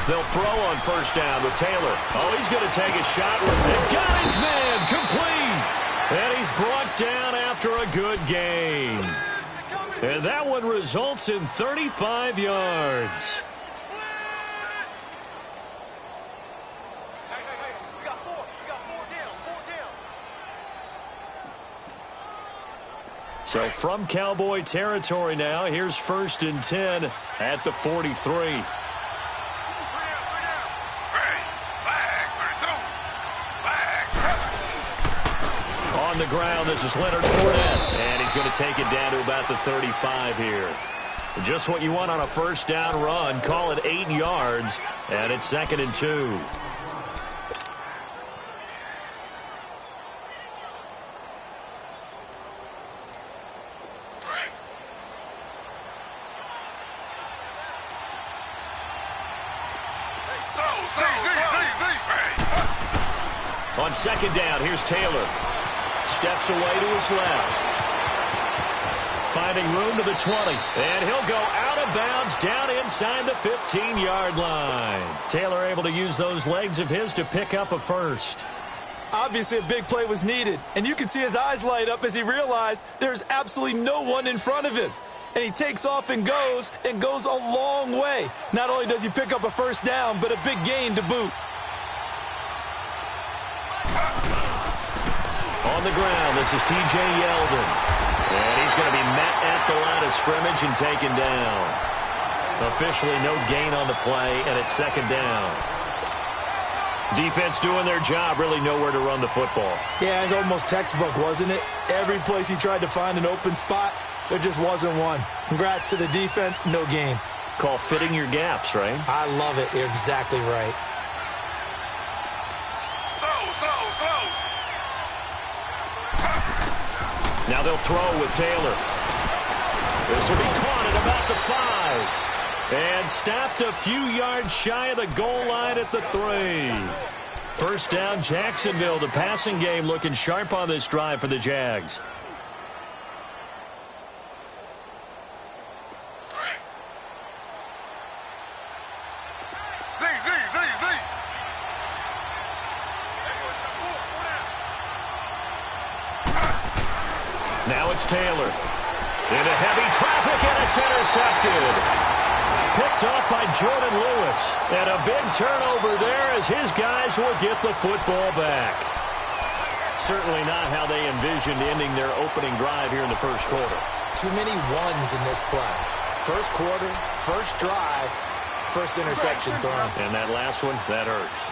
They'll throw on first down with Taylor. Oh, he's going to take a shot with it. Got his man complete. And he's brought down after a good gain. And that one results in 35 yards. So from Cowboy territory now, here's 1st and 10 at the 43. On the ground, this is Leonard Fournette, and he's going to take it down to about the 35 here. Just what you want on a first down run. Call it 8 yards, and it's 2nd and 2. On 2nd down, here's Taylor. Steps away to his left. Finding room to the 20. And he'll go out of bounds down inside the 15-yard line. Taylor able to use those legs of his to pick up a first. Obviously, a big play was needed. And you can see his eyes light up as he realized there's absolutely no one in front of him. And he takes off and goes a long way. Not only does he pick up a first down, but a big gain to boot. On the ground, this is T.J. Yeldon. And he's going to be met at the line of scrimmage and taken down. Officially no gain on the play, and it's 2nd down. Defense doing their job, really nowhere to run the football. Yeah, it's almost textbook, wasn't it? Every place he tried to find an open spot, there just wasn't one. Congrats to the defense, no gain. Call fitting your gaps, right? I love it. You're exactly right. Now they'll throw with Taylor. This will be caught at about the 5. And stopped a few yards shy of the goal line at the 3. First down, Jacksonville. The passing game looking sharp on this drive for the Jags. Now it's Taylor. Into heavy traffic, and it's intercepted. Picked off by Jordan Lewis. And a big turnover there as his guys will get the football back. Certainly not how they envisioned ending their opening drive here in the first quarter. Too many ones in this play. First quarter, first drive, first interception thrown. And that last one, that hurts.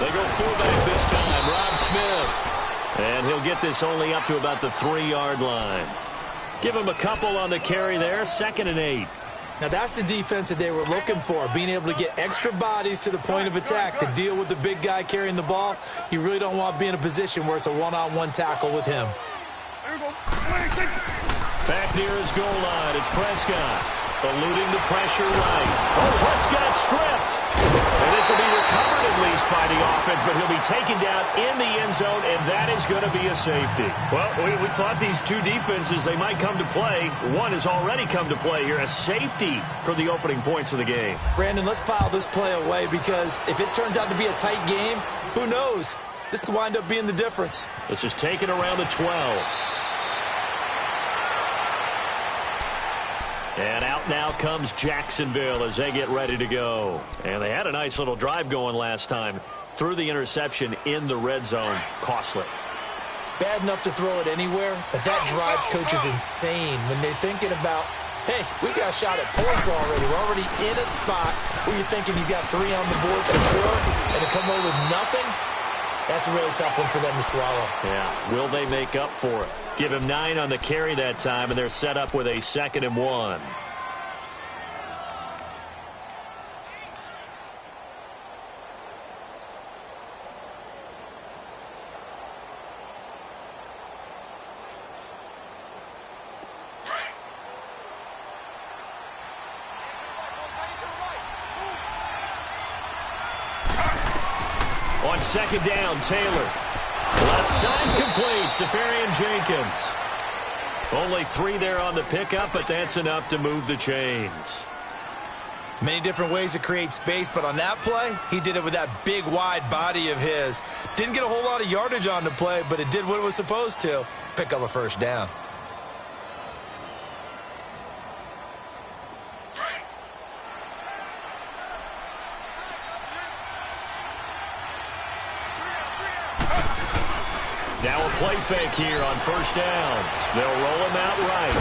They go fullback this time, Rob Smith. And he'll get this only up to about the 3-yard line. Give him a couple on the carry there, 2nd and 8. Now that's the defense that they were looking for, being able to get extra bodies to the point of attack to deal with the big guy carrying the ball. You really don't want to be in a position where it's a one-on-one tackle with him. Back near his goal line, it's Prescott. Eluding the pressure right. Oh, Prescott stripped. And this will be recovered at least by the offense, but he'll be taken down in the end zone, and that is going to be a safety. Well, we thought these two defenses, they might come to play. One has already come to play here, a safety for the opening points of the game. Brandon, let's file this play away because if it turns out to be a tight game, who knows? This could wind up being the difference. This is taken around the 12. And out now comes Jacksonville as they get ready to go. And they had a nice little drive going last time. Threw the interception in the red zone. Costly. Bad enough to throw it anywhere, but that drives coaches insane when they're thinking about, hey, we got a shot at points already. We're already in a spot where you're thinking you got 3 on the board for sure, and to come away with nothing, that's a really tough one for them to swallow. Yeah, will they make up for it? Give him 9 on the carry that time, and they're set up with a 2nd and 1. On 2nd down, Taylor. Left side complete, Safarian Jenkins. Only 3 there on the pickup, but that's enough to move the chains. Many different ways to create space, but on that play, he did it with that big, wide body of his. Didn't get a whole lot of yardage on the play, but it did what it was supposed to. Pick up a first down. Now a play fake here on first down. They'll roll him out right.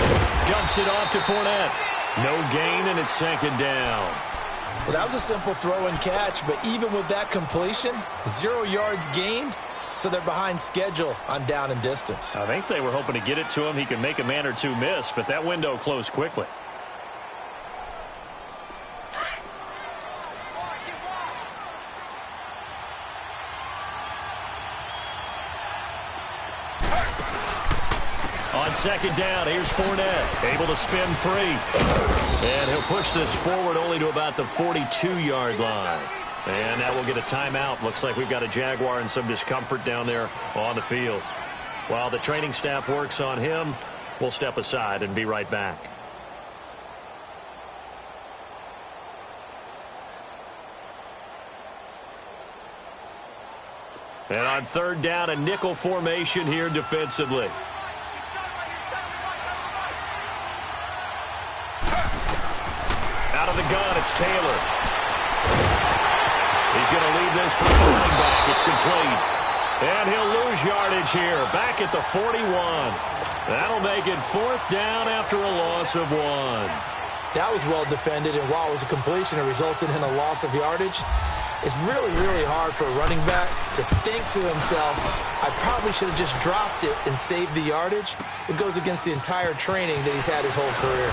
Dumps it off to Fournette. No gain, and it's second down. Well, that was a simple throw and catch, but even with that completion, 0 yards gained, so they're behind schedule on down and distance. I think they were hoping to get it to him. He could make a man or two miss, but that window closed quickly. On second down, here's Fournette, able to spin free. And he'll push this forward only to about the 42-yard line. And that will get a timeout. Looks like we've got a Jaguar and some discomfort down there on the field. While the training staff works on him, we'll step aside and be right back. And on third down, a nickel formation here defensively. Out of the gun, it's Taylor. He's going to leave this for the running back. It's complete. And he'll lose yardage here. Back at the 41. That'll make it fourth down after a loss of 1. That was well defended, and while it was a completion, it resulted in a loss of yardage. It's really, really hard for a running back to think to himself, I probably should have just dropped it and saved the yardage. It goes against the entire training that he's had his whole career.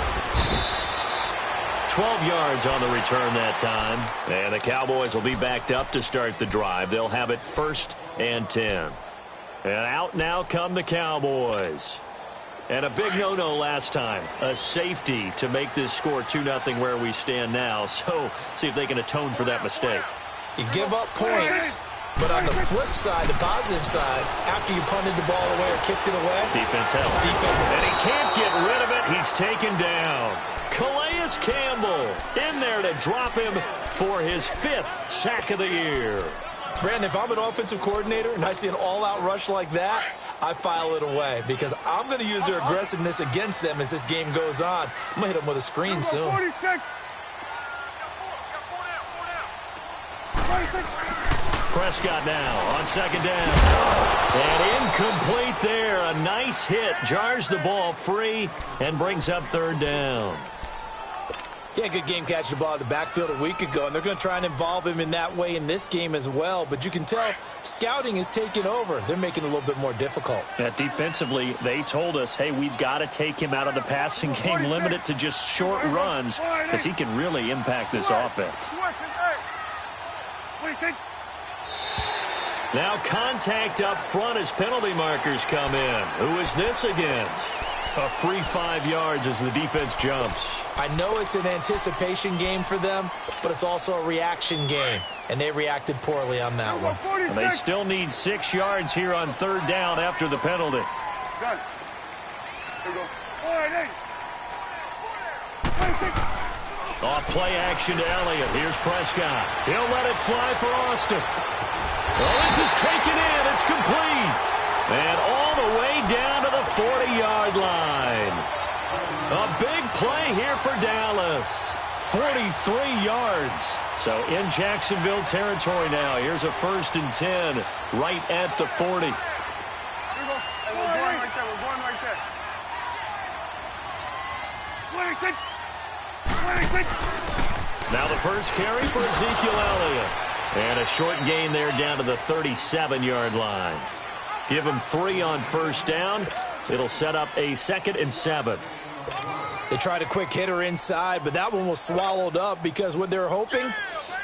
12 yards on the return that time. And the Cowboys will be backed up to start the drive. They'll have it 1st and 10. And out now come the Cowboys. And a big no-no last time. A safety to make this score 2-0 where we stand now. So see if they can atone for that mistake. You give up points, but on the flip side, the positive side, after you punted the ball away or kicked it away, defense held. And he can't get rid of it. He's taken down. Calais Campbell in there to drop him for his 5th sack of the year. Brandon, if I'm an offensive coordinator and I see an all-out rush like that, I file it away because I'm going to use their aggressiveness against them as this game goes on. I'm going to hit them with a screen soon. Prescott now on second down. And incomplete there. A nice hit. Jars the ball free and brings up third down. Yeah, good game catching the ball at the backfield a week ago, and they're going to try and involve him in that way in this game as well. But you can tell scouting is taking over. They're making it a little bit more difficult. Defensively, they told us, hey, we've got to take him out of the passing game, limit it to just short runs because he can really impact this offense. Now contact up front as penalty markers come in. Who is this against? A free 5 yards as the defense jumps. I know it's an anticipation game for them, but it's also a reaction game, and they reacted poorly on that one. And they still need 6 yards here on third down after the penalty. Off play action to Elliott. Here's Prescott. He'll let it fly for Austin. Well, this is taken in. It's complete. And all the way down to the 40-yard line. A big play here for Dallas. 43 yards. So in Jacksonville territory now. Here's a 1st and 10 right at the 40. We're going right there. We're going right there. Now the first carry for Ezekiel Elliott. And a short gain there down to the 37-yard line. Give him 3 on first down. It'll set up a 2nd and 7. They tried a quick hitter inside, but that one was swallowed up because what they're hoping,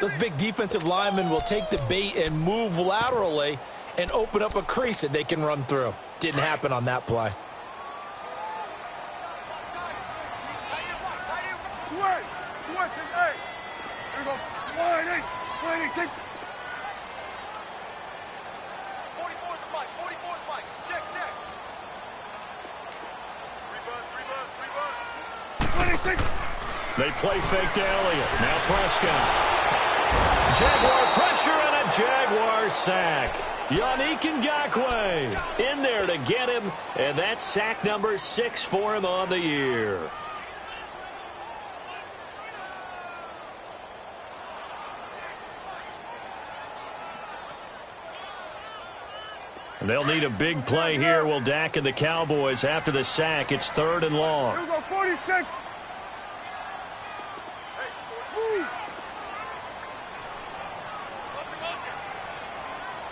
those big defensive linemen will take the bait and move laterally and open up a crease that they can run through. Didn't happen on that play. They play fake to Elliott. Now Prescott. Jaguar pressure and a Jaguar sack. Yannick Ngakoue in there to get him, and that's sack number 6 for him on the year. And they'll need a big play here. Will Dak and the Cowboys after the sack. It's 3rd and long. Here we go, 46.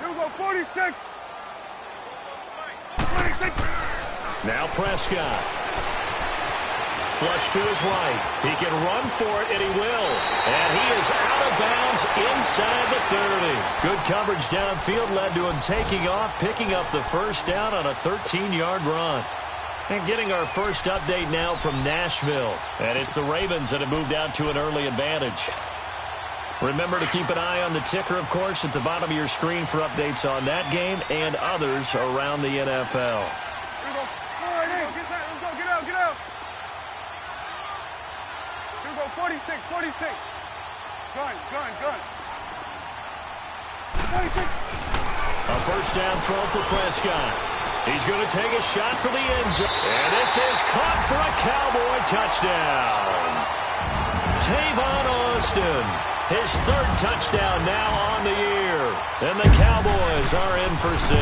Here we go, 46. 26. Now Prescott. Flush to his right. He can run for it, and he will. And he is out of bounds inside the 30. Good coverage downfield led to him taking off, picking up the first down on a 13-yard run. And getting our first update now from Nashville. And it's the Ravens that have moved out to an early advantage. Remember to keep an eye on the ticker, of course, at the bottom of your screen for updates on that game and others around the NFL. Here we go. All right, hey, let's go. Get out, get out. Here we go, 46, 46. Gun. 46. A first down throw for Prescott. He's going to take a shot for the end zone. And this is caught for a Cowboy touchdown. Tavon Austin, his 3rd touchdown now on the year. And the Cowboys are in for 6.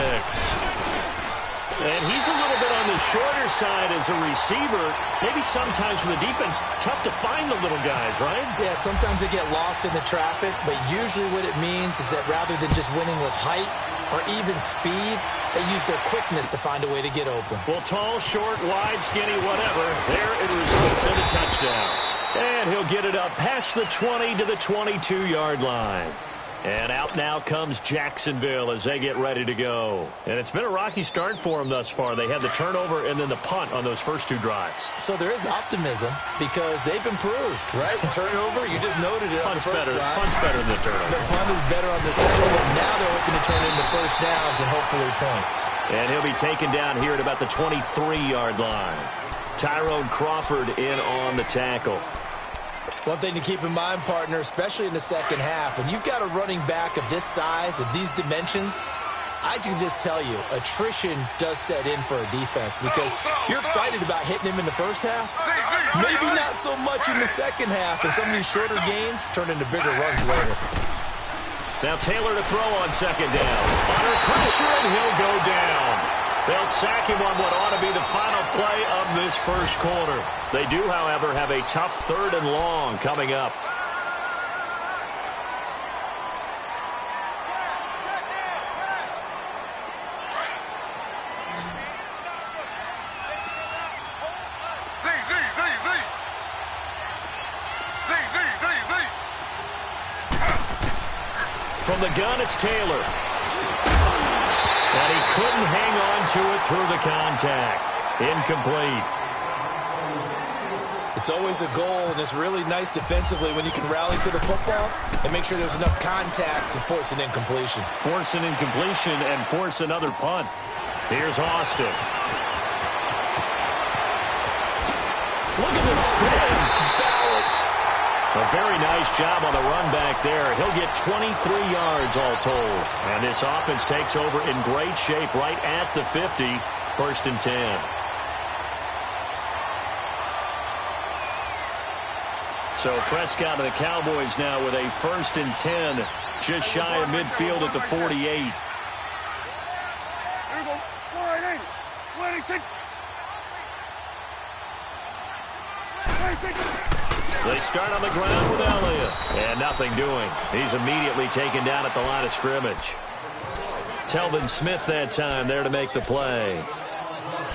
And he's a little bit on the shorter side as a receiver. Maybe sometimes for the defense, tough to find the little guys, right? Yeah, sometimes they get lost in the traffic, but usually what it means is that rather than just winning with height or even speed, they use their quickness to find a way to get open. Well, tall, short, wide, skinny, whatever. There it results in a touchdown. And he'll get it up past the 20 to the 22-yard line. And out now comes Jacksonville as they get ready to go. And it's been a rocky start for them thus far. They had the turnover and then the punt on those first 2 drives. So there is optimism because they've improved, right? Turnover, you just noted it. Punt's better than the turnover. The punt is better on the second one. Now they're looking to turn it into first downs and hopefully points. And he'll be taken down here at about the 23-yard line. Tyrone Crawford in on the tackle. One thing to keep in mind, partner, especially in the second half, when you've got a running back of this size, of these dimensions, I can just tell you, attrition does set in for a defense because you're excited about hitting him in the first half. Maybe not so much in the second half, and some of these shorter gains turn into bigger runs later. Now Taylor to throw on second down. Under pressure, and he'll go down. They'll sack him on what ought to be the final play of this first quarter. They do, however, have a tough 3rd and long coming up. From the gun, it's Taylor. And he couldn't hang on to it through the contact. Incomplete. It's always a goal, and it's really nice defensively when you can rally to the football and make sure there's enough contact to force an incompletion. Force an incompletion and force another punt. Here's Austin. Look at the spin. Balance. A very nice job on the run back there. He'll get 23 yards all told. And this offense takes over in great shape right at the 50. 1st and 10. So Prescott of the Cowboys now with a 1st and 10. Just shy of midfield at the 48. Here we go. 48. 26. 26. They start on the ground with Elliott. And nothing doing. He's immediately taken down at the line of scrimmage. Telvin Smith that time there to make the play.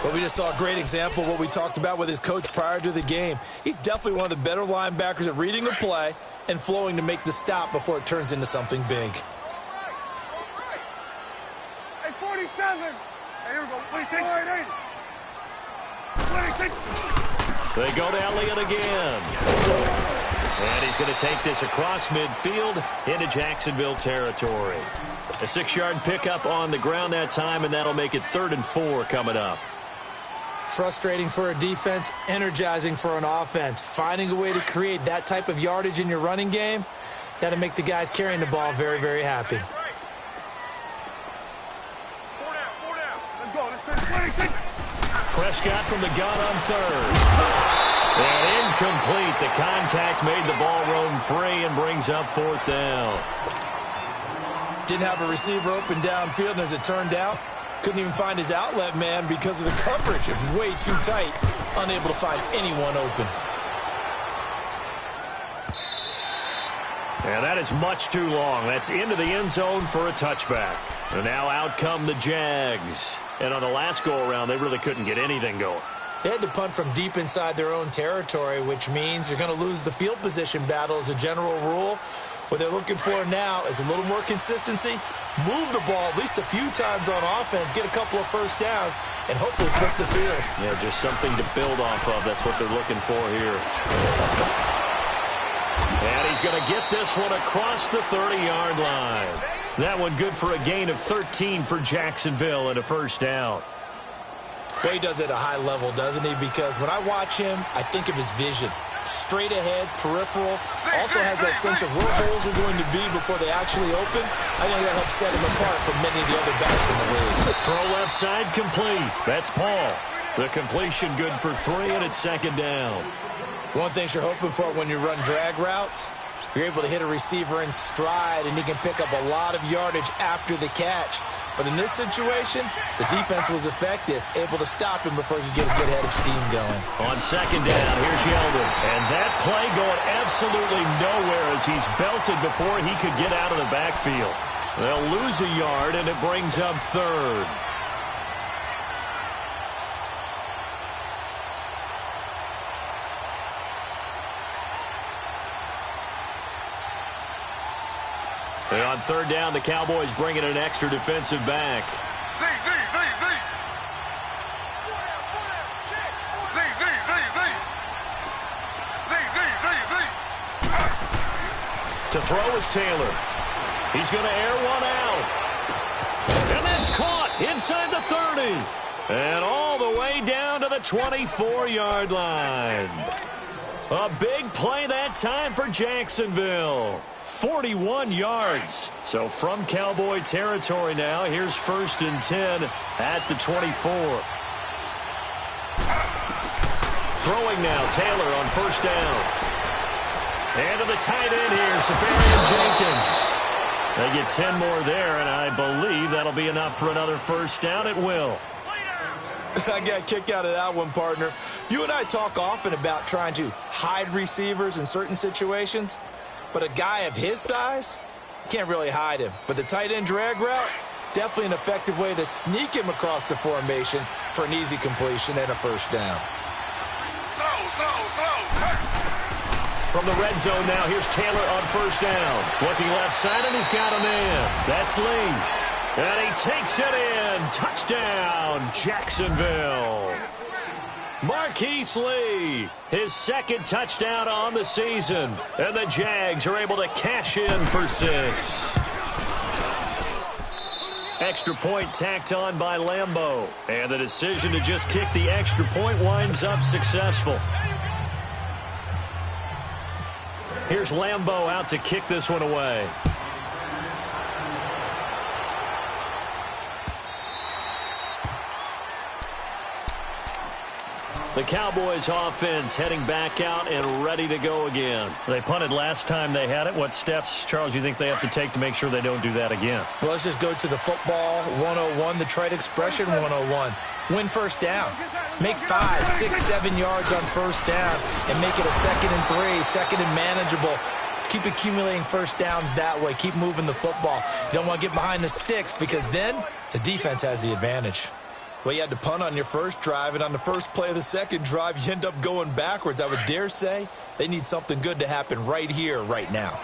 But we just saw a great example of what we talked about with his coach prior to the game. He's definitely one of the better linebackers at reading the play and flowing to make the stop before it turns into something big. Hey, 47. Hey, here we go. 26. 26. They go to Elliott again. And he's going to take this across midfield into Jacksonville territory. A 6-yard pickup on the ground that time, and that'll make it 3rd and 4 coming up. Frustrating for a defense, energizing for an offense. Finding a way to create that type of yardage in your running game, that'll make the guys carrying the ball very, very happy. Let's go. Let's finish. Prescott from the gun on third. And incomplete. The contact made the ball roam free and brings up fourth down. Didn't have a receiver open downfield, and as it turned out, couldn't even find his outlet man because of the coverage. It was way too tight, unable to find anyone open. And that is much too long. That's into the end zone for a touchback. And now out come the Jags. And on the last go-around, they really couldn't get anything going. They had to punt from deep inside their own territory, which means you're going to lose the field position battle as a general rule. What they're looking for now is a little more consistency, move the ball at least a few times on offense, get a couple of first downs, and hopefully flip the field. Yeah, just something to build off of. That's what they're looking for here. And he's going to get this one across the 30-yard line. That one good for a gain of 13 for Jacksonville and a first down. Well, he does it at a high level, doesn't he? Because when I watch him, I think of his vision. Straight ahead, peripheral, also has that sense of where holes are going to be before they actually open. I think that helps set him apart from many of the other backs in the league. Throw left side complete. That's Paul. The completion good for 3, and it's second down. One thing you're hoping for when you run drag routes, you're able to hit a receiver in stride, and he can pick up a lot of yardage after the catch. But in this situation, the defense was effective, able to stop him before he could get a good head of steam going. On second down, here's Yeldon. And that play going absolutely nowhere as he's belted before he could get out of the backfield. They'll lose a yard, and it brings up third. And on third down, the Cowboys bring in an extra defensive back. To throw is Taylor. He's going to air one out. And that's caught inside the 30. And all the way down to the 24-yard line. A big play that time for Jacksonville. 41 yards. So from Cowboy territory now, here's 1st and 10 at the 24. Throwing now, Taylor on first down. And to the tight end here, Safarian Jenkins. They get 10 more there, and I believe that'll be enough for another first down. It will. I got a kick out of that one, partner. You and I talk often about trying to hide receivers in certain situations, but a guy of his size, can't really hide him. But the tight end drag route, definitely an effective way to sneak him across the formation for an easy completion and a first down. From the red zone now, here's Taylor on first down. Looking left side, and he's got a man. That's Lee. And he takes it in. Touchdown, Jacksonville. Marquise Lee, his second touchdown on the season. And the Jags are able to cash in for 6. Extra point tacked on by Lambeau. And the decision to just kick the extra point winds up successful. Here's Lambeau out to kick this one away. The Cowboys offense heading back out and ready to go again. They punted last time they had it. What steps, Charles, you think they have to take to make sure they don't do that again? Well, let's just go to the football 101, the trade expression 101. Win first down. Make 5, 6, 7 yards on first down and make it a 2nd and 3, 2nd and manageable. Keep accumulating first downs that way. Keep moving the football. You don't want to get behind the sticks because then the defense has the advantage. Well, you had to punt on your first drive, and on the first play of the second drive, you end up going backwards. I would dare say they need something good to happen right here, right now.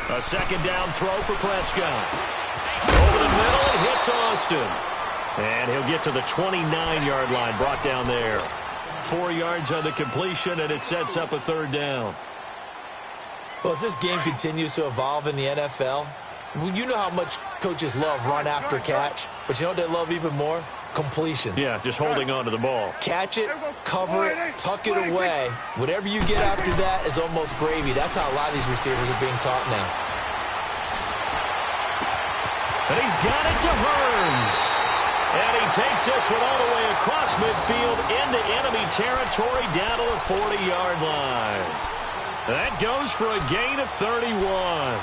A second down throw for Prescott. Over the middle, it hits Austin. And he'll get to the 29-yard line, brought down there. 4 yards on the completion, and it sets up a third down. Well, as this game continues to evolve in the NFL, you know how much coaches love run after catch, but you know what they love even more? Completions. Yeah, just holding on to the ball. Catch it, cover it, tuck it away. Whatever you get after that is almost gravy. That's how a lot of these receivers are being taught now. And he's got it to Hearns. And he takes this one all the way across midfield into enemy territory down to the 40-yard line. That goes for a gain of 31.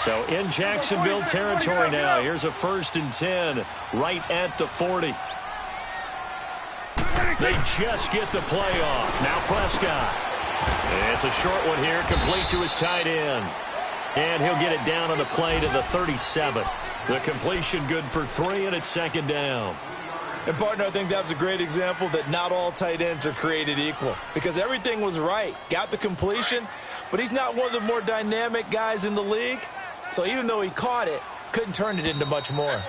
So in Jacksonville territory now. Here's a 1st and 10 right at the 40. They just get the play off. Now Prescott. It's a short one here, complete to his tight end. And he'll get it down on the play to the 37. The completion good for 3, and it's 2nd down. And, partner, I think that was a great example that not all tight ends are created equal, because everything was right. Got the completion, but he's not one of the more dynamic guys in the league. So even though he caught it, couldn't turn it into much more.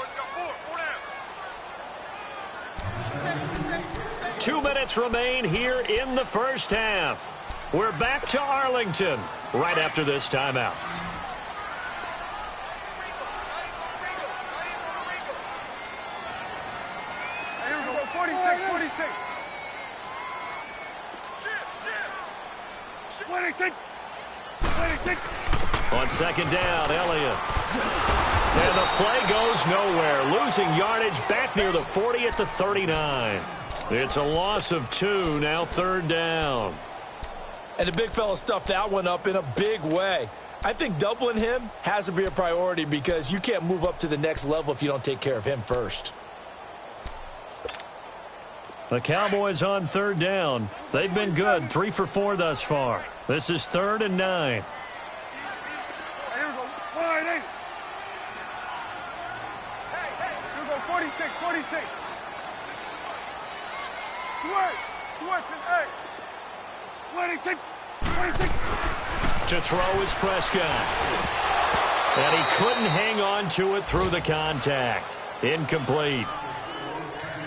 2 minutes remain here in the first half. We're back to Arlington right after this timeout. Here we go, 46, 46. On 2nd down, Elliott. And the play goes nowhere. Losing yardage back near the 40 at the 39. It's a loss of 2, now 3rd down. And the big fella stuffed that one up in a big way. I think doubling him has to be a priority because you can't move up to the next level if you don't take care of him first. The Cowboys on 3rd down. They've been good, 3 for 4 thus far. This is 3rd and 9. Here we go, 188. Here we go, 46, 46. Switch, and 26, 26. To throw is Prescott. And he couldn't hang on to it through the contact. Incomplete.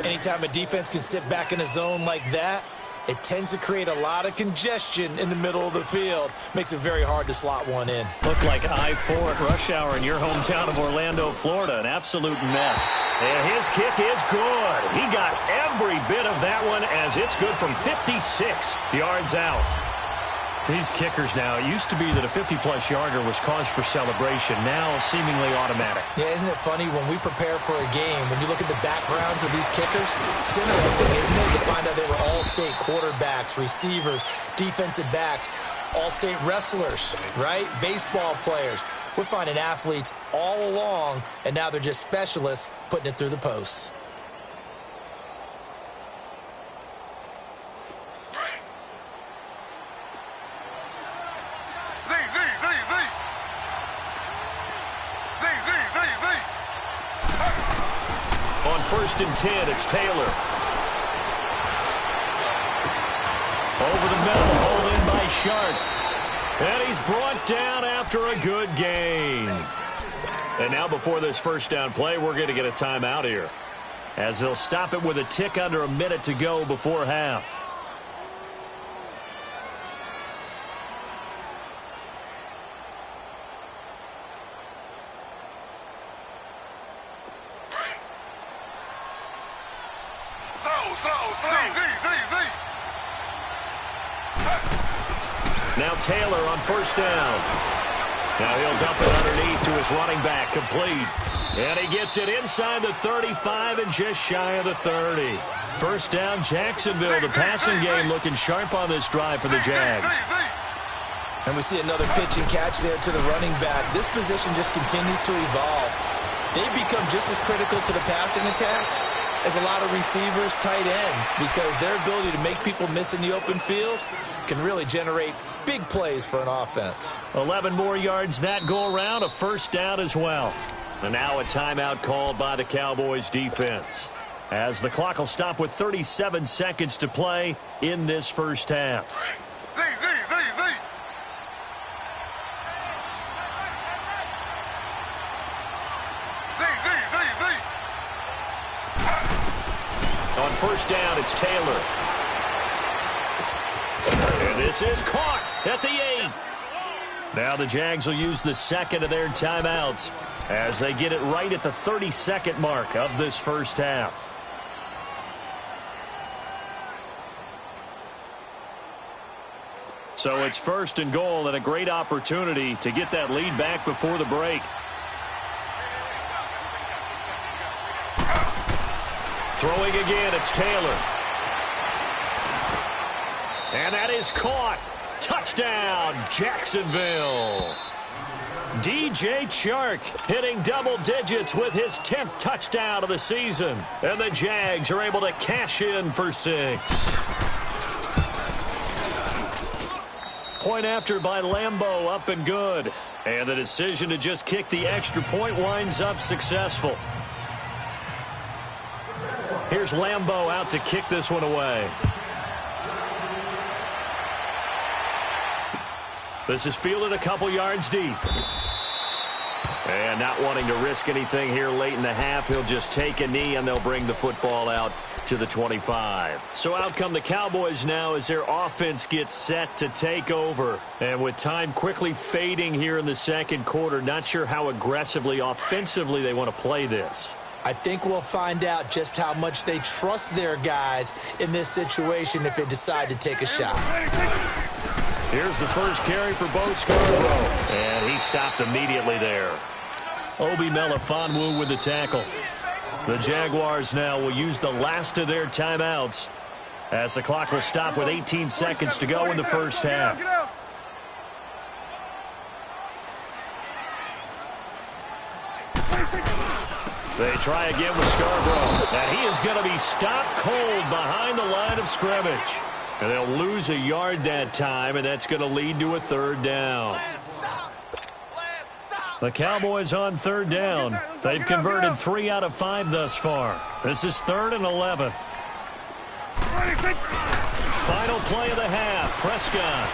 Anytime a defense can sit back in a zone like that, it tends to create a lot of congestion in the middle of the field. Makes it very hard to slot one in. Looked like I-4 at rush hour in your hometown of Orlando, Florida. An absolute mess. And his kick is good. He got every bit of that one as it's good from 56 yards out. These kickers now, it used to be that a 50-plus yarder was cause for celebration. Now seemingly automatic. Yeah, isn't it funny when we prepare for a game, when you look at the backgrounds of these kickers, it's interesting, isn't it, to find out they were all-state quarterbacks, receivers, defensive backs, all-state wrestlers, right? Baseball players. We're finding athletes all along, and now they're just specialists putting it through the posts. On 1st and 10, it's Taylor. Over the middle, hauled in by Sharp. And he's brought down after a good gain. And now before this 1st down play, we're going to get a timeout here, as they'll stop it with a tick under a minute to go before half. Now Taylor on 1st down. Now he'll dump it underneath to his running back, complete. And he gets it inside the 35 and just shy of the 30. 1st down, Jacksonville. The passing game looking sharp on this drive for the Jags. And we see another pitch and catch there to the running back. This position just continues to evolve. They become just as critical to the passing attack as a lot of receivers, tight ends, because their ability to make people miss in the open field can really generate big plays for an offense. 11 more yards that go around, a 1st down as well. And now a timeout called by the Cowboys defense, as the clock will stop with 37 seconds to play in this first half. Z. On first down, it's Taylor. And this is caught at the 8. Now the Jags will use the second of their timeouts as they get it right at the 30-second mark of this first half. So it's first and goal, and a great opportunity to get that lead back before the break. Throwing again, it's Taylor. And that is caught. Touchdown, Jacksonville. DJ Chark hitting double digits with his 10th touchdown of the season. And the Jags are able to cash in for 6. Point after by Lambeau, up and good. And the decision to just kick the extra point winds up successful. Here's Lambeau out to kick this one away. This is fielded a couple yards deep. And not wanting to risk anything here late in the half, he'll just take a knee and they'll bring the football out to the 25. So out come the Cowboys now as their offense gets set to take over. And with time quickly fading here in the second quarter, not sure how aggressively, offensively they want to play this. I think we'll find out just how much they trust their guys in this situation if they decide to take a shot. Here's the first carry for Bo Scarborough. And he stopped immediately there. Obi Melifonwu with the tackle. The Jaguars now will use the last of their timeouts as the clock will stop with 18 seconds to go in the first half. They try again with Scarborough. And he is going to be stopped cold behind the line of scrimmage. And they'll lose a yard that time, and that's going to lead to a third down. The Cowboys on third down. They've converted 3 out of 5 thus far. This is 3rd and 11. Final play of the half. Prescott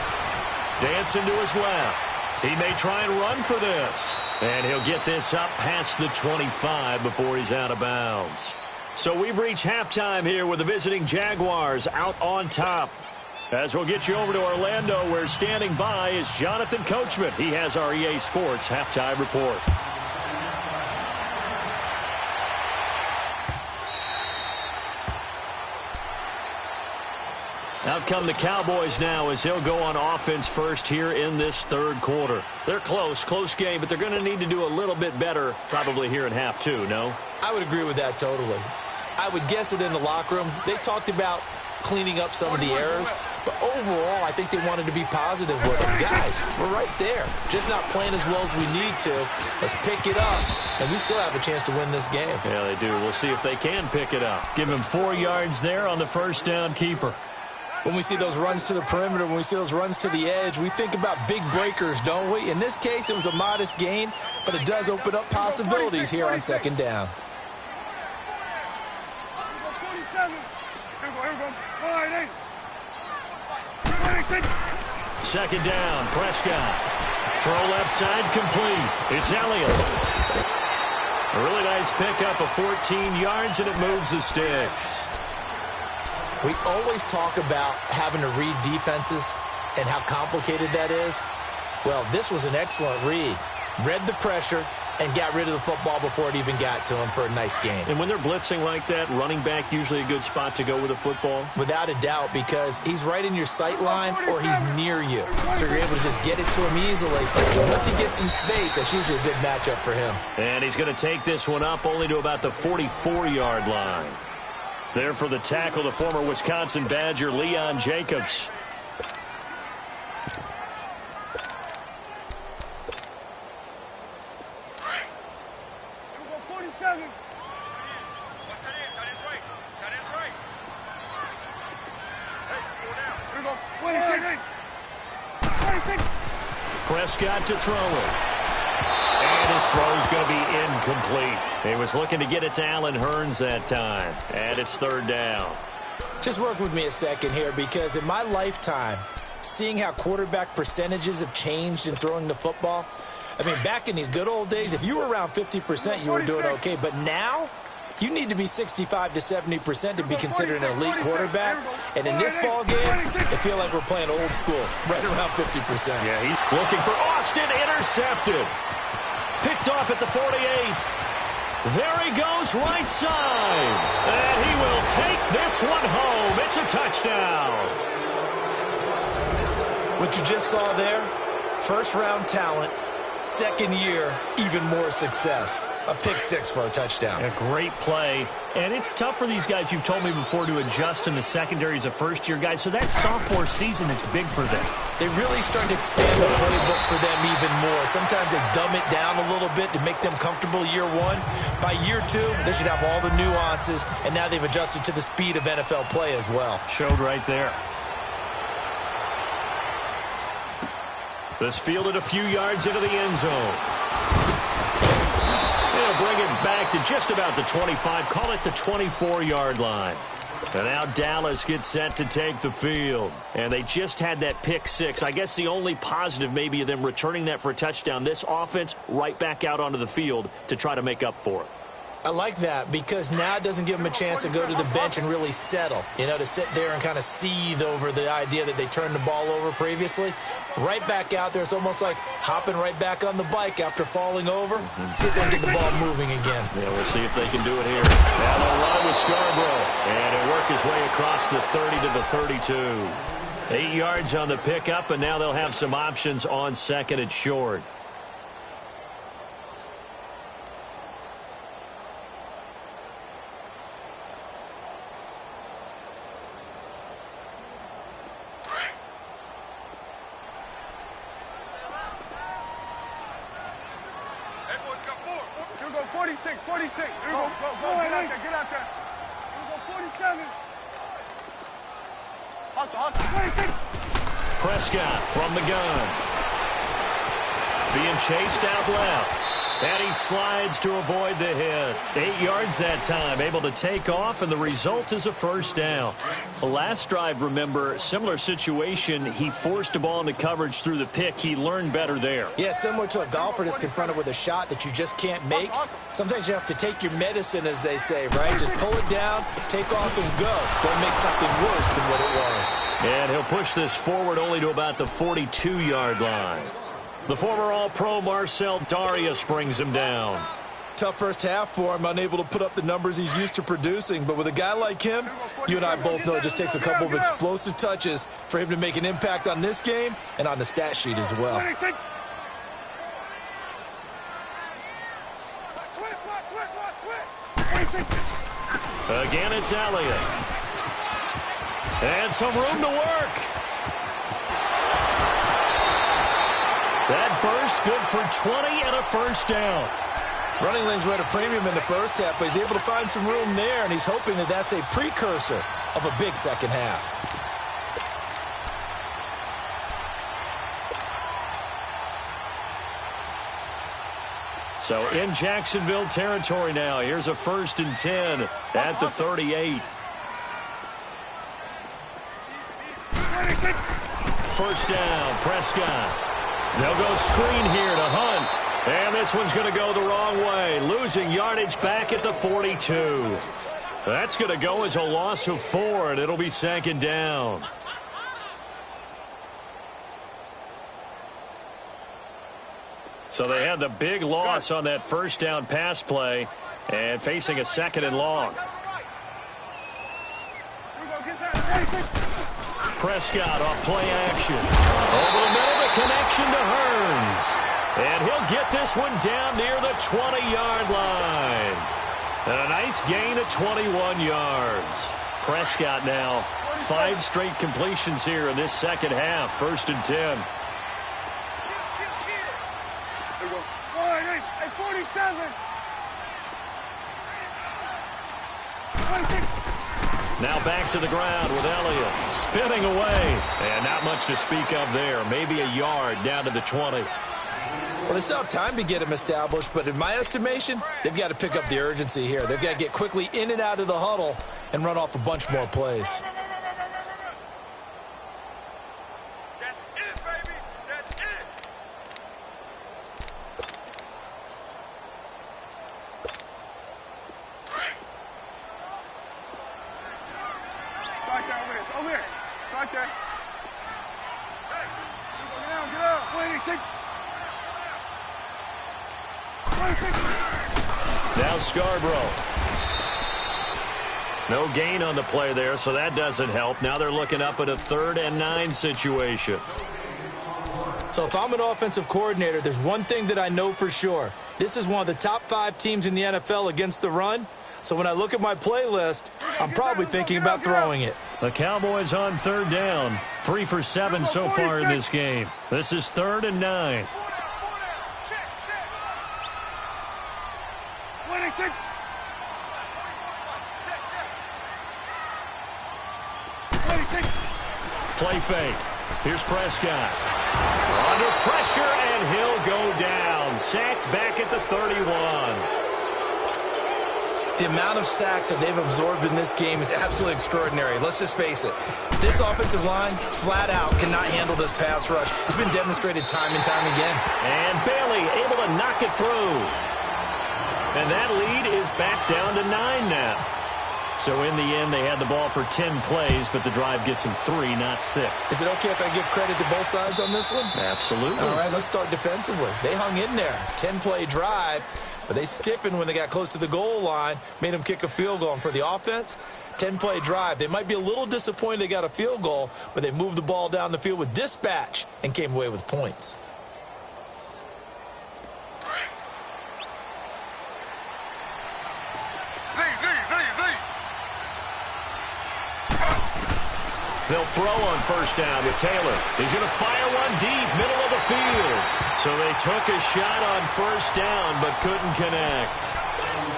dancing to his left. He may try and run for this. And he'll get this up past the 25 before he's out of bounds. So we've reached halftime here with the visiting Jaguars out on top. As we'll get you over to Orlando, where standing by is Jonathan Coachman. He has our EA Sports halftime report. Out come the Cowboys now as they'll go on offense first here in this third quarter. They're close game, but they're going to need to do a little bit better probably here in half two, no? I would agree with that totally. I would guess it in the locker room. They talked about cleaning up some of the errors, but overall I think they wanted to be positive with them. Guys, we're right there. Just not playing as well as we need to. Let's pick it up, and we still have a chance to win this game. Yeah, they do. We'll see if they can pick it up. Give him 4 yards there on the first down keeper. When we see those runs to the perimeter, when we see those runs to the edge, we think about big breakers, don't we? In this case, it was a modest gain, but it does open up possibilities here on second down. Second down, Prescott. Throw left side complete. It's Elliott. A really nice pickup of 14 yards, and it moves the sticks. We always talk about having to read defenses and how complicated that is. Well, this was an excellent read. Read the pressure and got rid of the football before it even got to him for a nice game. And when they're blitzing like that, running back usually a good spot to go with the football? Without a doubt, because he's right in your sight line or he's near you. So you're able to just get it to him easily. Once he gets in space, that's usually a good matchup for him. And he's going to take this one up only to about the 44-yard line. There for the tackle, the former Wisconsin Badger, Leon Jacobs. Prescott to throw it. And his throw's going to be incomplete. He was looking to get it to Allen Hurns that time. And it's third down. Just work with me a second here, because in my lifetime, seeing how quarterback percentages have changed in throwing the football, I mean, back in the good old days, if you were around 50%, you were doing okay. But now, you need to be 65 to 70% to be considered an elite quarterback. And in this ball game, I feel like we're playing old school, right around 50%. Yeah, he's looking for Austin, intercepted. Picked off at the 48. There he goes, right side. And he will take this one home. It's a touchdown. What you just saw there, first-round talent, second year, even more success. A pick six for a touchdown. A great play. And it's tough for these guys, you've told me before, to adjust in the secondary as a first-year guy. So that sophomore season, it's big for them. They really start to expand the playbook for them even more. Sometimes they dumb it down a little bit to make them comfortable year one. By year two, they should have all the nuances, and now they've adjusted to the speed of NFL play as well. Showed right there. This fielded a few yards into the end zone. They'll bring it back to just about the 25. Call it the 24-yard line. And now Dallas gets set to take the field. And they just had that pick six. I guess the only positive maybe of them returning that for a touchdown. This offense right back out onto the field to try to make up for it. I like that, because now it doesn't give them a chance to go to the bench and really settle, to sit there and kind of seethe over the idea that they turned the ball over previously. Right back out there, it's almost like hopping right back on the bike after falling over. See if they can get the ball moving again. Yeah, we'll see if they can do it here. Now they'll run with Scarborough, and he'll work his way across the 30 to the 32. 8 yards on the pickup, and now they'll have some options on second and short. Here we go, 46, 46. Here we go, get out there, get out there. Here we go, 47. Hustle, 26. Prescott from the gun. Being chased out left. And he slides to avoid the hit. 8 yards that time, able to take off, and the result is a first down. The last drive, remember, similar situation. He forced a ball into coverage through the pick. He learned better there. Yeah, similar to a golfer that's confronted with a shot that you just can't make. Sometimes you have to take your medicine, as they say, right? Just pull it down, take off, and go. Don't make something worse than what it was. And he'll push this forward only to about the 42-yard line. The former All-Pro Marcel Darius brings him down. Tough first half for him, unable to put up the numbers he's used to producing. But with a guy like him, you and I both know it just takes a couple of explosive touches for him to make an impact on this game and on the stat sheet as well. Again, it's Elliott. And some room to work. That burst good for 20 and a first down. Running lanes were at a premium in the first half, but he's able to find some room there, and he's hoping that that's a precursor of a big second half. So in Jacksonville territory now. Here's a 1st and 10 at the 38. First down, Prescott. They'll go screen here to Hunt. And this one's going to go the wrong way. Losing yardage back at the 42. That's going to go as a loss of 4, and it'll be 2nd down. So they had the big loss on that first down pass play and facing a 2nd and long. Prescott off play action. Over the middle, the connection to Hurns. And he'll get this one down near the 20-yard line. And a nice gain of 21 yards. Prescott now 5 straight completions here in this second half. 1st and 10. Hey, 47. 26. Now back to the ground with Elliott. Spinning away. And not much to speak of there. Maybe a yard down to the 20. Well, they still have time to get him established, but in my estimation, they've got to pick up the urgency here. They've got to get quickly in and out of the huddle and run off a bunch more plays. That's it, baby. That's it. Strike that over there. Over there. Strike that. Hey, get down, get up. 26. 26. Now Scarborough. No gain on the play there, so that doesn't help. Now they're looking up at a 3rd and 9 situation. So if I'm an offensive coordinator, there's one thing that I know for sure. This is one of the top 5 teams in the NFL against the run. So when I look at my playlist, I'm probably thinking about throwing it. The Cowboys on 3rd down. 3 for 7 so far in this game. This is 3rd and 9. 26. Play fake. Here's Prescott. Under pressure, and he'll go down. Sacked back at the 31. The amount of sacks that they've absorbed in this game is absolutely extraordinary. Let's just face it. This offensive line, flat out, cannot handle this pass rush. It's been demonstrated time and time again. And Bailey able to knock it through. And that lead is back down to 9 now. So in the end, they had the ball for 10 plays, but the drive gets them 3, not 6. Is it okay if I give credit to both sides on this one? Absolutely. All right, let's start defensively. They hung in there. 10-play drive, but they stiffened when they got close to the goal line, made them kick a field goal. And for the offense, 10-play drive. They might be a little disappointed they got a field goal, but they moved the ball down the field with dispatch and came away with points. They'll throw on 1st down with Taylor. He's going to fire one deep, middle of the field. So they took a shot on 1st down, but couldn't connect.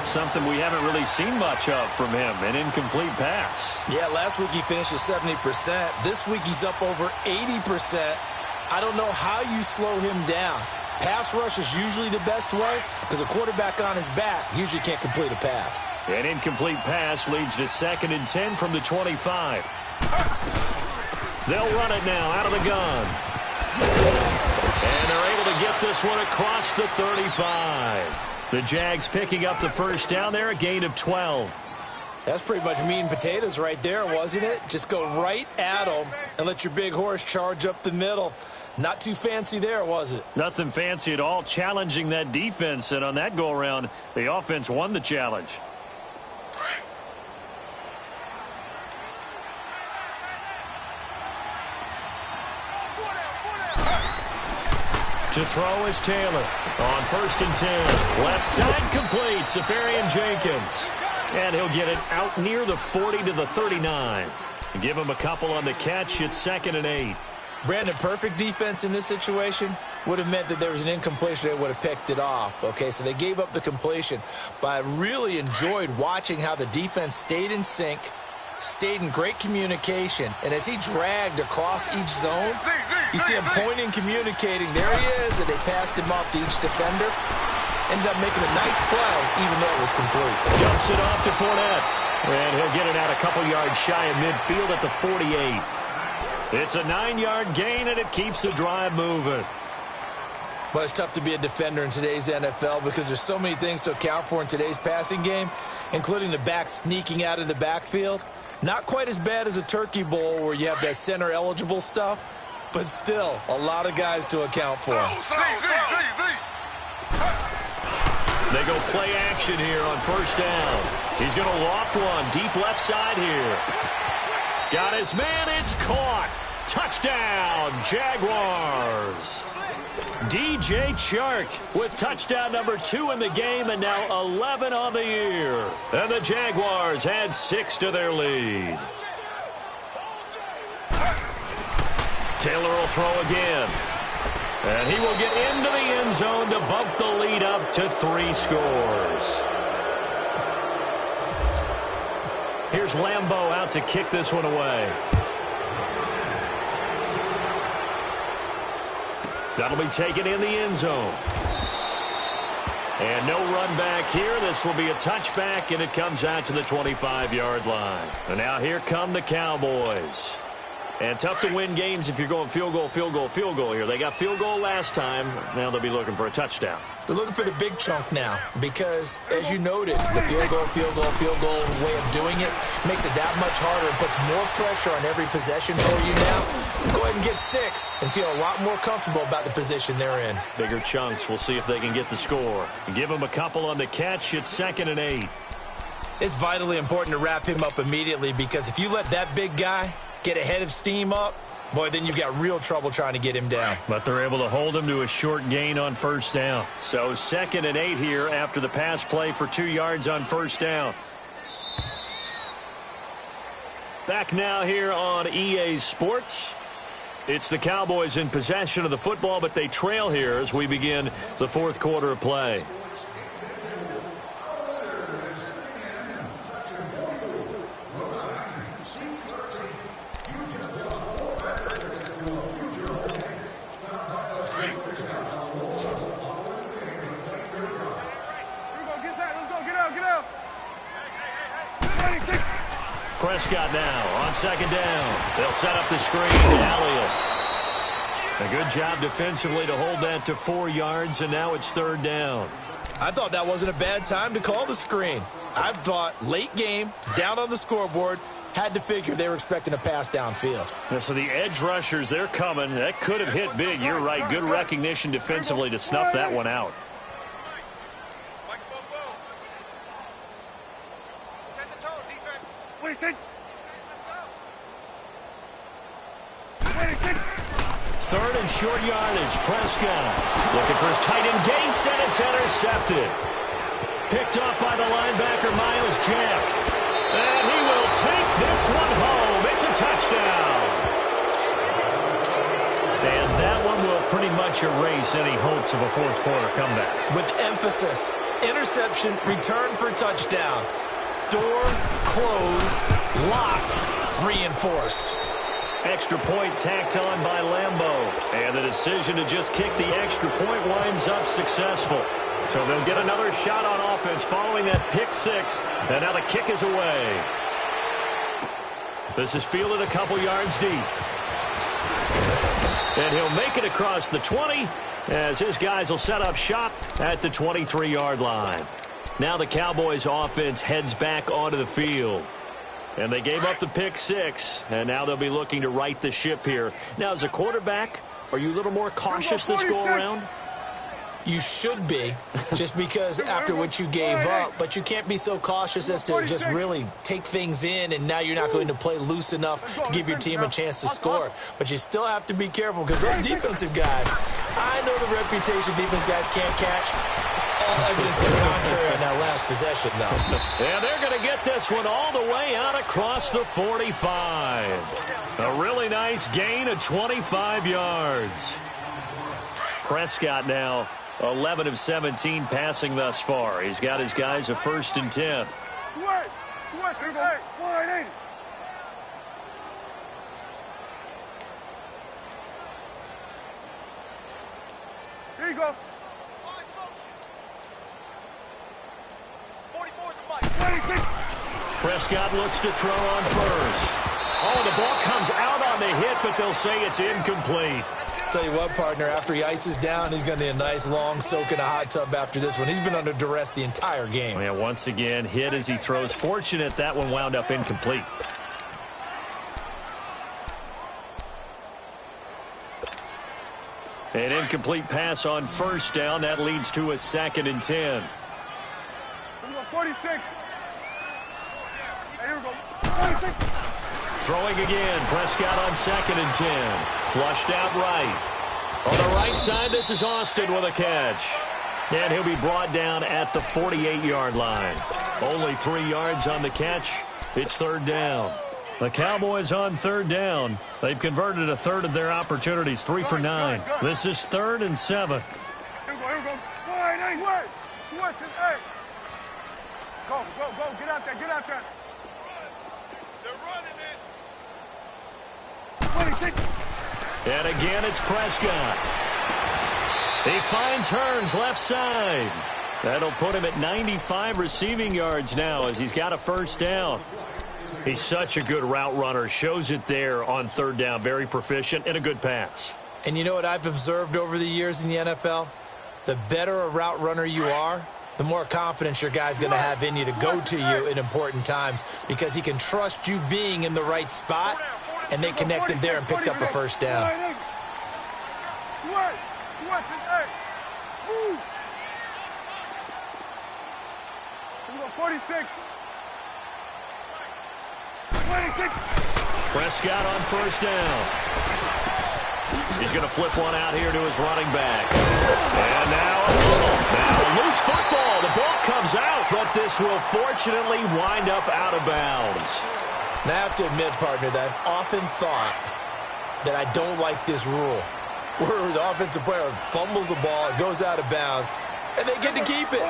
Something we haven't really seen much of from him, an incomplete pass. Yeah, last week he finished at 70%. This week he's up over 80%. I don't know how you slow him down. Pass rush is usually the best way because a quarterback on his back usually can't complete a pass. An incomplete pass leads to 2nd and 10 from the 25. They'll run it now out of the gun. And they're able to get this one across the 35. The Jags picking up the 1st down there, a gain of 12. That's pretty much meat and potatoes right there, wasn't it? Just go right at them and let your big horse charge up the middle. Not too fancy there, was it? Nothing fancy at all, challenging that defense. And on that go-around, the offense won the challenge. To throw is Taylor on 1st and 10. Left side complete, Safarian Jenkins. And he'll get it out near the 40 to the 39. Give him a couple on the catch. It's 2nd and 8. Brandon, perfect defense in this situation would have meant that there was an incompletion. They would have picked it off. Okay, so they gave up the completion. But I really enjoyed watching how the defense stayed in sync, stayed in great communication, and as he dragged across each zone, you see him pointing, communicating. There he is, and they passed him off to each defender. Ended up making a nice play, even though it was complete. Dumps it off to Fournette, and he'll get it out a couple yards shy of midfield at the 48. It's a 9-yard gain, and it keeps the drive moving. Well, it's tough to be a defender in today's NFL because there's so many things to account for in today's passing game, including the back sneaking out of the backfield. Not quite as bad as a turkey bowl where you have that center-eligible stuff, but still a lot of guys to account for. They go play action here on 1st down. He's going to loft one deep left side here. Got his man. It's caught. Touchdown, Jaguars. DJ Chark with touchdown number 2 in the game and now 11 on the year. And the Jaguars add 6 to their lead. Taylor will throw again. And he will get into the end zone to bump the lead up to 3 scores. Here's Lambeau out to kick this one away. That'll be taken in the end zone. And no run back here. This will be a touchback, and it comes out to the 25-yard line. And now here come the Cowboys. And tough to win games if you're going field goal, field goal, field goal here. They got field goal last time. Now they'll be looking for a touchdown. They're looking for the big chunk now because, as you noted, the field goal way of doing it makes it that much harder and puts more pressure on every possession for you now. Go ahead and get 6 and feel a lot more comfortable about the position they're in. Bigger chunks. We'll see if they can get the score. Give them a couple on the catch. It's 2nd and 8. It's vitally important to wrap him up immediately because if you let that big guy get ahead of steam up, boy, then you've got real trouble trying to get him down. But they're able to hold him to a short gain on 1st down. So 2nd and 8 here after the pass play for 2 yards on 1st down. Back now here on EA Sports. It's the Cowboys in possession of the football, but they trail here as we begin the 4th quarter of play. Prescott now on 2nd down. They'll set up the screen. Elliott. A good job defensively to hold that to 4 yards, and now it's 3rd down. I thought that wasn't a bad time to call the screen. I thought late game, down on the scoreboard, had to figure they were expecting a pass downfield. Yeah, so the edge rushers, they're coming. That could have hit big. You're right. Good recognition defensively to snuff that one out. Third and short yardage. Prescott looking for his tight end Gates, and it's intercepted. Picked up by the linebacker Miles Jack. And he will take this one home. It's a touchdown. And that one will pretty much erase any hopes of a 4th quarter comeback. With emphasis, interception, return for touchdown. Door closed, locked, reinforced. Extra point tacked on by Lambeau. And the decision to just kick the extra point winds up successful. So they'll get another shot on offense following that pick 6. And now the kick is away. This is fielded a couple yards deep. And he'll make it across the 20 as his guys will set up shop at the 23-yard line. Now the Cowboys offense heads back onto the field. And they gave up the pick 6, and now they'll be looking to right the ship here. Now, as a quarterback, are you a little more cautious this go-around? You should be, just because after what you gave up, but you can't be so cautious as to just really take things in, and now you're not going to play loose enough to give your team a chance to score. But you still have to be careful because those defensive guys, I know the reputation defense guys can't catch. All evidence to the contrary on that last possession, though. And they're going to get this one all the way out across the 45. A really nice gain of 25 yards. Prescott now 11 of 17 passing thus far. He's got his guys a 1st and 10. Sweat, hey, 180. Here you go. Prescott looks to throw on 1st. Oh, the ball comes out on the hit, but they'll say it's incomplete. Tell you what, partner, after he ices down, he's going to need a nice long soak in a hot tub after this one. He's been under duress the entire game. Yeah, once again, hit as he throws. Fortunate that one wound up incomplete. An incomplete pass on 1st down. That leads to a 2nd and 10. 46. Hey, here we go. 46. Throwing again. Prescott on 2nd and 10. Flushed out right. On the right side, this is Austin with a catch. And he'll be brought down at the 48-yard line. Only 3 yards on the catch. It's 3rd down. The Cowboys on 3rd down. They've converted a 1/3 of their opportunities, 3 for 9. This is 3rd and 7. Here we go. Switch it, hey. Go. Get out there. They're running it. 26. And again, it's Prescott. He finds Hearns left side. That'll put him at 95 receiving yards now as he's got a first down. He's such a good route runner. Shows it there on third down. Very proficient and a good pass. And you know what I've observed over the years in the NFL? The better a route runner you are, the more confidence your guy's going to have in you to go to you in important times because he can trust you being in the right spot, and they connected there and picked up a first down. Sweat today. Move. We go 46. 26. Prescott on first down. He's going to flip one out here to his running back. And now a fumble. Now a loose football. The ball comes out, but this will fortunately wind up out of bounds. Now I have to admit, partner, that I've often thought that I don't like this rule, where the offensive player fumbles the ball, it goes out of bounds, and they get to keep it.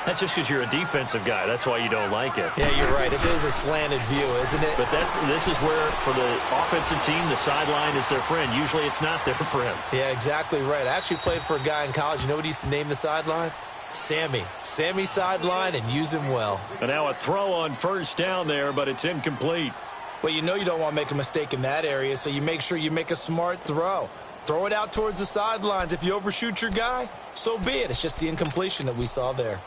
That's just because you're a defensive guy. That's why you don't like it. Yeah, you're right. It is a slanted view, isn't it? But this is where, for the offensive team, the sideline is their friend. Usually it's not their friend. Yeah, exactly right. I actually played for a guy in college. You know what he used to name the sideline? Sammy. Sammy sideline, and use him well. And now a throw on first down there, but it's incomplete. Well, you know you don't want to make a mistake in that area, so you make sure you make a smart throw. Throw it out towards the sidelines. If you overshoot your guy, so be it. It's just the incompletion that we saw there.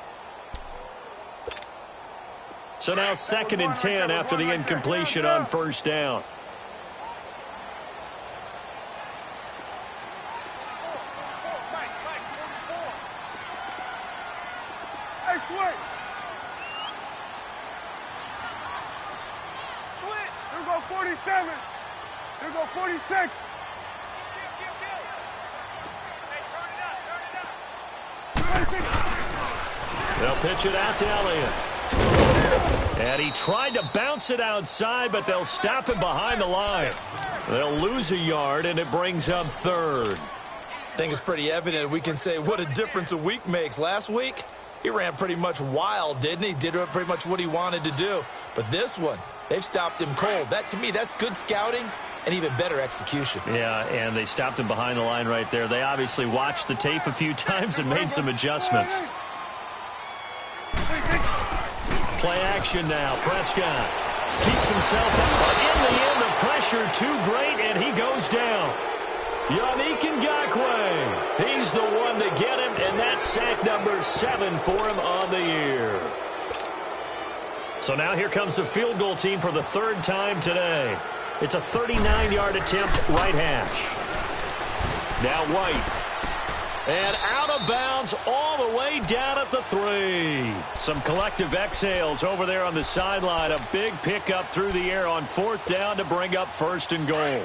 So now 2nd and 10 after the incompletion on first down. Hey, switch. Here go 47. Here go 46. They'll pitch it out to Elliott. And he tried to bounce it outside, but they'll stop him behind the line. They'll lose a yard, and it brings up 3rd. I think it's pretty evident we can say what a difference a week makes. Last week, he ran pretty much wild, didn't he? Did pretty much what he wanted to do. But this one, they've stopped him cold. That, to me, that's good scouting and even better execution. Yeah, and they stopped him behind the line right there. They obviously watched the tape a few times and made some adjustments. Play action now. Prescott keeps himself up, but in the end, the pressure too great, and he goes down. Yannick Ngakoue, he's the one to get him, and that's sack number 7 for him on the year. So now here comes the field goal team for the 3rd time today. It's a 39-yard attempt, right hash. Now White. And out of bounds all the way down at the 3. Some collective exhales over there on the sideline. A big pickup through the air on 4th down to bring up 1st and goal.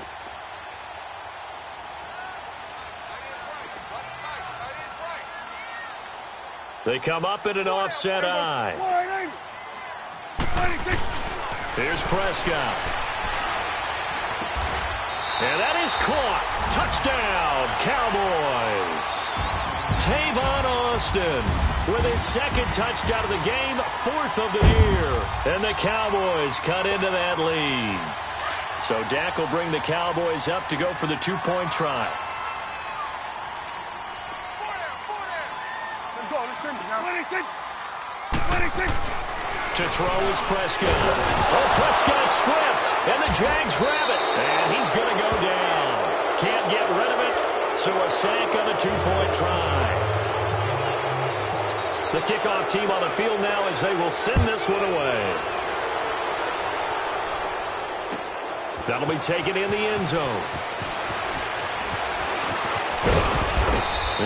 They come up in an offset eye. Here's Prescott. And that is caught. Touchdown, Cowboys. Tavon Austin with his 2nd touchdown of the game, 4th of the year. And the Cowboys cut into that lead. So Dak will bring the Cowboys up to go for the 2-point try. Let's go. Let's finish now. 26. To throw is Prescott. Oh, Prescott stripped, and the Jags grab it. And he's going to go down. Can't get rid of it, so a sack on the 2-point try. The kickoff team on the field now as they will send this one away. That'll be taken in the end zone.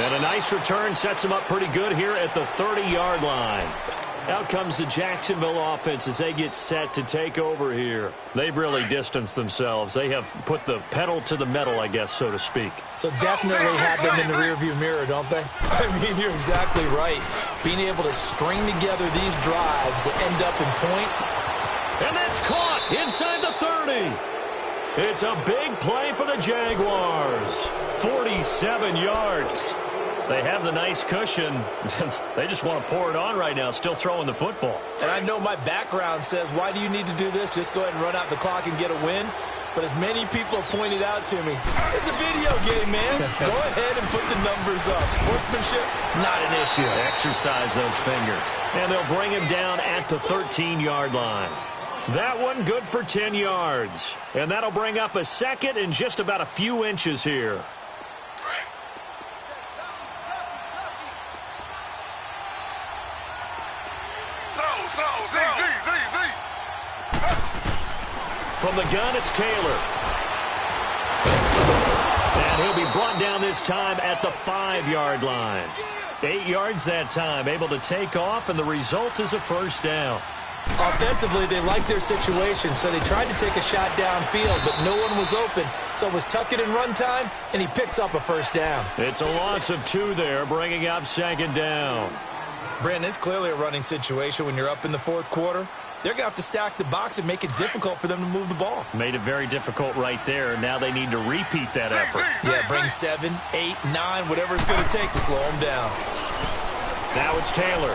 And a nice return sets them up pretty good here at the 30-yard line. Out comes the Jacksonville offense as they get set to take over here. They've really distanced themselves. They have put the pedal to the metal, I guess, so to speak. So definitely have them in the rearview mirror, don't they? I mean, you're exactly right. Being able to string together these drives that end up in points. And that's caught inside the 30. It's a big play for the Jaguars. 47 yards. They have the nice cushion. They just want to pour it on right now, still throwing the football. And I know my background says, why do you need to do this? Just go ahead and run out the clock and get a win. But as many people have pointed out to me, it's a video game, man. Go ahead and put the numbers up. Sportsmanship, not an issue. Exercise those fingers. And they'll bring him down at the 13-yard line. That one good for 10 yards. And that'll bring up a second and just about a few inches here. From the gun, it's Taylor. And he'll be brought down this time at the 5-yard line. 8 yards that time, able to take off, and the result is a first down. Offensively, they like their situation, so they tried to take a shot downfield, but no one was open. So it was tuck it and run time, and he picks up a first down. It's a loss of 2 there, bringing up second down. Brandon, it's clearly a running situation when you're up in the fourth quarter. They're going to have to stack the box and make it difficult for them to move the ball. Made it very difficult right there. Now they need to repeat that effort. Yeah, bring 7, 8, 9, whatever it's going to take to slow them down. Now it's Taylor.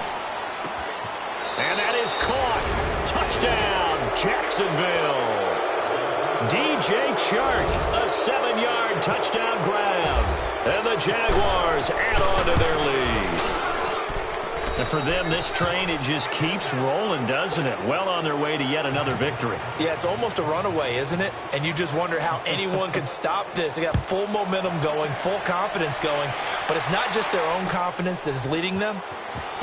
And that is caught. Touchdown, Jacksonville. DJ Chark, a 7-yard touchdown grab. And the Jaguars add on to their lead. And for them, this train, it just keeps rolling, doesn't it? Well on their way to yet another victory. Yeah, it's almost a runaway, isn't it? And you just wonder how anyone could stop this. They got full momentum going, full confidence going. But it's not just their own confidence that is leading them.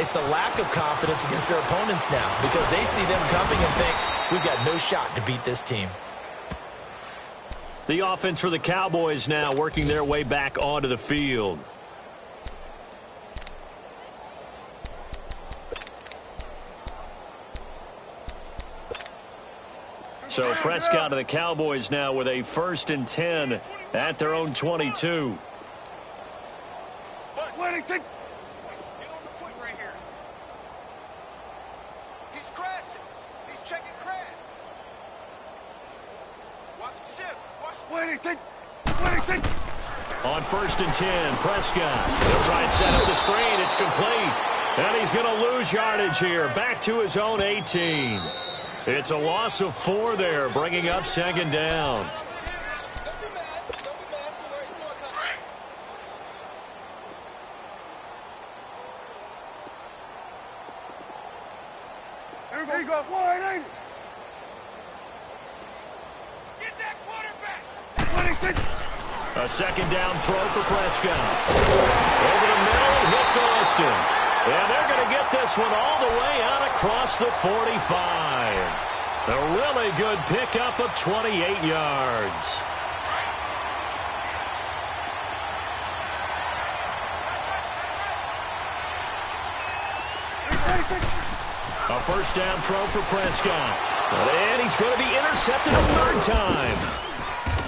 It's the lack of confidence against their opponents now because they see them coming and think, we've got no shot to beat this team. The offense for the Cowboys now working their way back onto the field. So Prescott of the Cowboys now with a 1st and 10 at their own 22. Get on the point right here. He's crashing. He's checking crash. Watch the ship. On 1st and 10, Prescott. He'll try and set up the screen. It's complete. And he's going to lose yardage here. Back to his own 18. It's a loss of 4 there, bringing up second down. Everybody go wide, ain't it? Get that quarterback. 26. A second down throw for Prescott. Over the middle, hits Austin. And they're going to get this one all the way out across the 45. A really good pickup of 28 yards. A first down throw for Prescott. And he's going to be intercepted a 3rd time.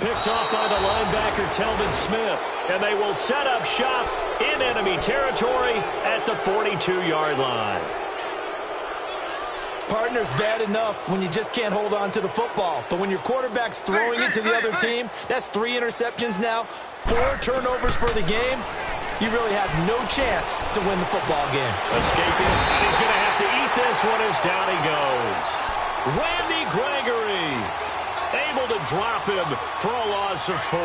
Picked off by the linebacker, Telvin Smith. And they will set up shop in enemy territory at the 42-yard line. Partner's bad enough when you just can't hold on to the football. But when your quarterback's throwing it to the other team, that's 3 interceptions now, 4 turnovers for the game. You really have no chance to win the football game. Escaping, and he's going to have to eat this one as down he goes. Randy Gregory able to drop him for a loss of 4.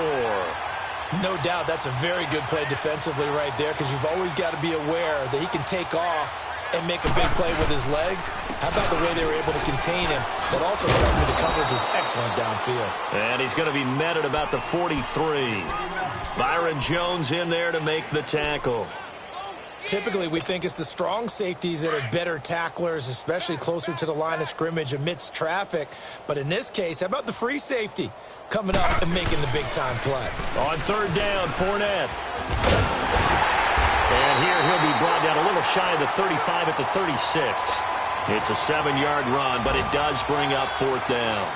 No doubt that's a very good play defensively right there because you've always got to be aware that he can take off and make a big play with his legs. How about the way they were able to contain him? That also tells me the coverage was excellent downfield. And he's going to be met at about the 43. Byron Jones in there to make the tackle. Typically, we think it's the strong safeties that are better tacklers, especially closer to the line of scrimmage amidst traffic. But in this case, how about the free safety coming up and making the big-time play? On 3rd down, Fournette. And here he'll be brought down a little shy of the 35 at the 36. It's a 7-yard run, but it does bring up 4th down.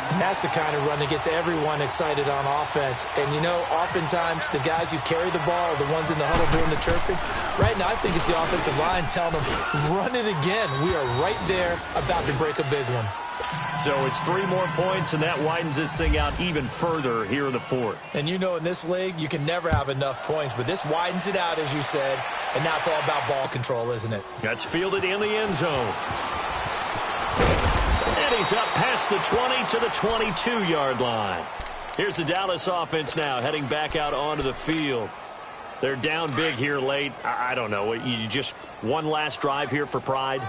And that's the kind of run that gets everyone excited on offense. And, you know, oftentimes the guys who carry the ball are the ones in the huddle doing the chirping. Right now, I think it's the offensive line telling them, run it again. We are right there about to break a big one. So it's 3 more points, and that widens this thing out even further here in the 4th. And you know, in this league, you can never have enough points, but this widens it out, as you said, and now it's all about ball control, isn't it? That's fielded in the end zone. And he's up past the 20 to the 22-yard line. Here's the Dallas offense now heading back out onto the field. They're down big here late. I don't know. You just one last drive here for pride?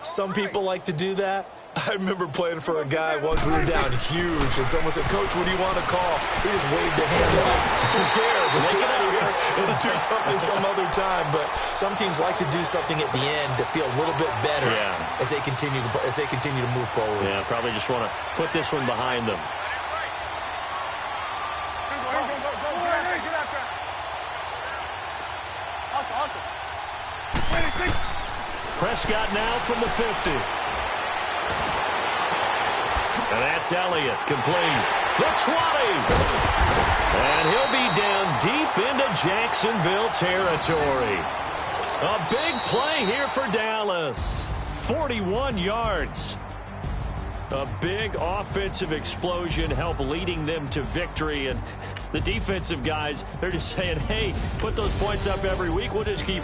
Some people like to do that. I remember playing for a guy once. We were down huge, and someone said, "Coach, what do you want to call?" He just waved a hand like, "Who cares? Let's get out of here and do something some other time." But some teams like to do something at the end to feel a little bit better as they continue to move forward. Yeah, probably just want to put this one behind them. Prescott now from the 50. And that's Elliott, complete. The 20. And he'll be down deep into Jacksonville territory. A big play here for Dallas. 41 yards. A big offensive explosion helped leading them to victory. And the defensive guys, they're just saying, hey, put those points up every week. We'll just keep